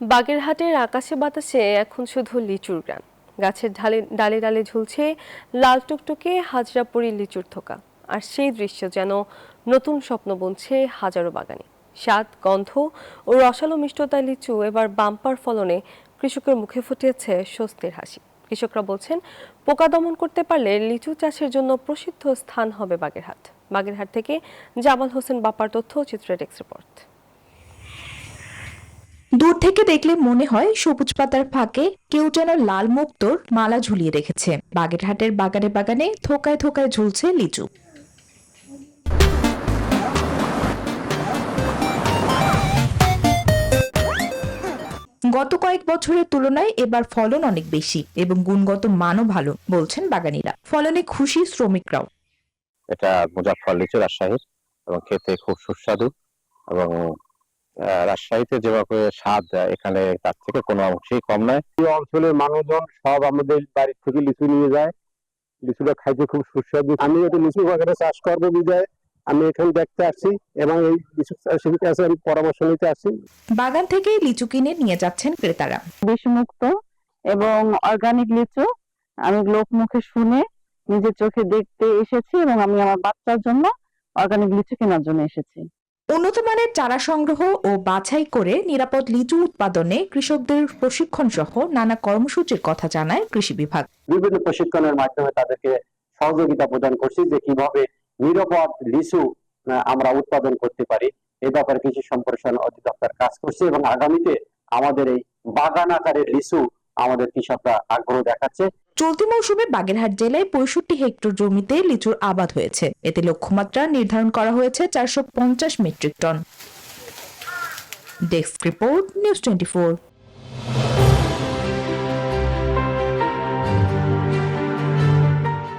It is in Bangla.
বাগেরহাটের আকাশে বাতাসে এখন শুধু লিচুর গ্রান। গাছের ডালে ডালে ঝুলছে লাল টুকটুকে হাজরাপুরি লিচুর থোকা। আর সেই দৃশ্য যেন নতুন স্বপ্ন বুনছে হাজারো বাগানে। স্বাদ, গন্ধ ও রসালো মিষ্টতায় লিচু এবার বাম্পার ফলনে কৃষকের মুখে ফুটেছে স্বস্তির হাসি। কৃষকরা বলছেন, পোকা দমন করতে পারলে লিচু চাষের জন্য প্রসিদ্ধ স্থান হবে বাগেরহাট। বাগেরহাট থেকে জামাল হোসেন বাপ্পার তথ্য, চিত্রের ডেস্ক রিপোর্ট। দূর থেকে দেখলে মনে হয় সবুজ পাতার ফাঁকে কেউ যেন লাল মুক্তোর মালা ঝুলিয়ে রেখেছে। বাগেরহাটের বাগানে বাগানে থোকায় থোকায় ঝুলছে লিচু। গত কয়েক বছরের তুলনায় এবার ফলন অনেক বেশি এবং গুণগত মানও ভালো বলছেন বাগানীরা। ফলনে খুশি শ্রমিকরাও। এটা মুজাফফর লিচু, রাজশাহীর, এবং খেতে খুব সুস্বাদু। এবং রাজশাহীতে যেভাবে স্বাদ, এখানে তার থেকে কোনো অংশেই কম নয়। এই অঞ্চলের মানুষজন সব আমাদের বাড়ি থেকে লিচু নিয়ে যায়। লিচুটা খাইতে খুব সুস্বাদু। আমি এটা লিচু বাগানে চাষ করবো বিধায় আমি এখানে দেখতে আসছি এবং এই লিচু চাষের কাছে আমি পরামর্শ নিতে আসছি। বাগান থেকেই লিচু কিনে নিয়ে যাচ্ছেন ক্রেতারা। বিষমুক্ত এবং অর্গানিক লিচু আমি লোক মুখে শুনে নিজের চোখে দেখতে এসেছি এবং আমি আমার বাচ্চার জন্য অর্গানিক লিচু কেনার জন্য এসেছি। উন্নত মানের চারা সংগ্রহ ও বাছাই করে নিরাপদ লিচু উৎপাদনে কৃষকদের প্রশিক্ষণ সহ নানা কর্মসূচির কথা জানায় কৃষি বিভাগ। বিভিন্ন প্রশিক্ষণের মাধ্যমে তাদেরকে সহযোগিতা প্রদান করছি যে কিভাবে নিরাপদ লিচু আমরা উৎপাদন করতে পারি। এই ব্যাপারে কৃষি সম্প্রসারণ অধিদপ্তর কাজ করছে এবং আগামীতে আমাদের এই বাগান আকারের লিচু আমাদের কৃষকরা আগ্রহ দেখাচ্ছে। চলতি মৌসুমে বাগেরহাট জেলায় 65 হেক্টর জমিতে লিচুর আবাদ হয়েছে। এতে লক্ষ্যমাত্রা নির্ধারণ করা হয়েছে 450 metric ton. Desk report, news 24।